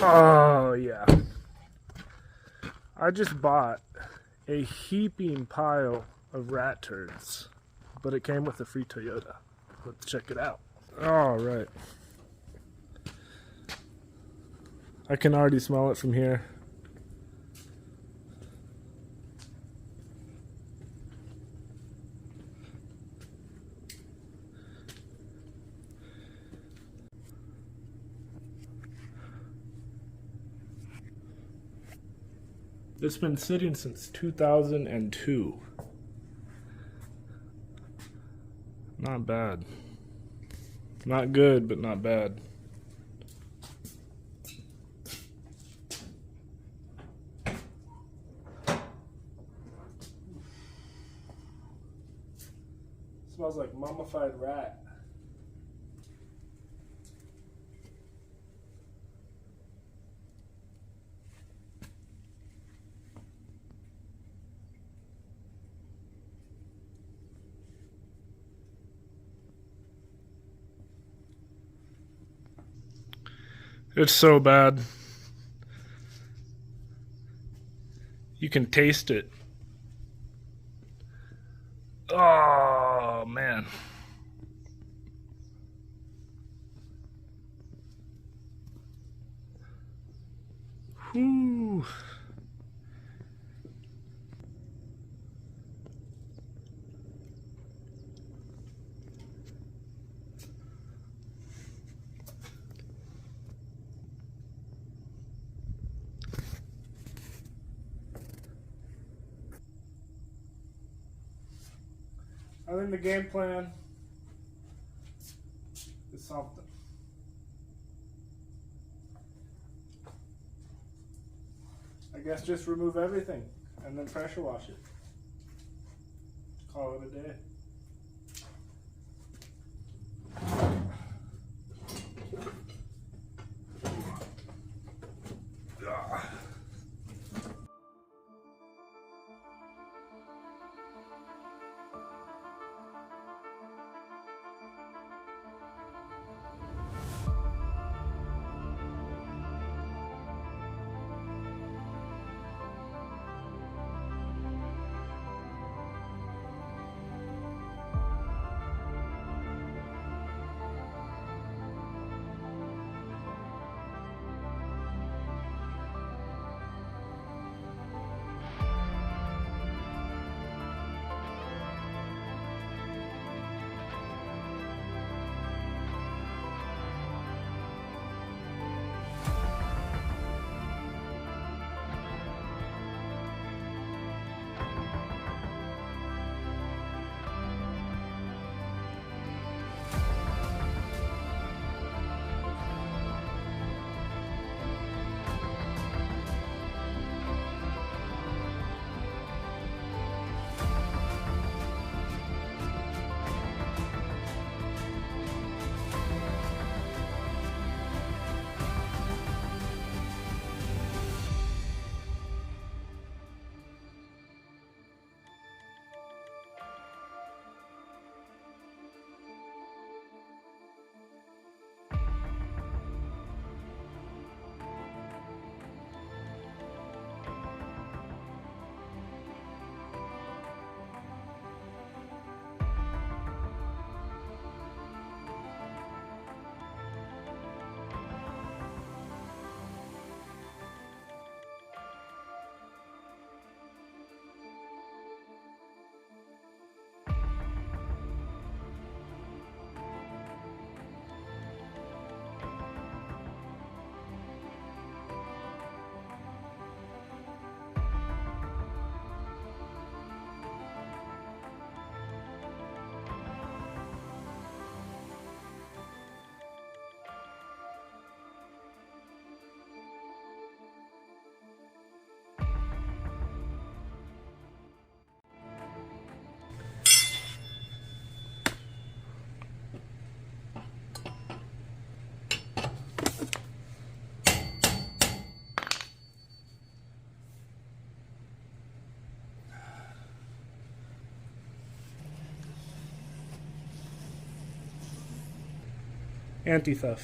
Oh yeah. I just bought a heaping pile of rat turds, but it came with a free Toyota. Let's check it out. All right. I can already smell it from here. It's been sitting since 2002. Not bad. Not good, but not bad. Smells like mummified rat. It's so bad. You can taste it. Oh, man. Whew. I think the game plan is something. I guess just remove everything and then pressure wash it. Call it a day. Anti-theft.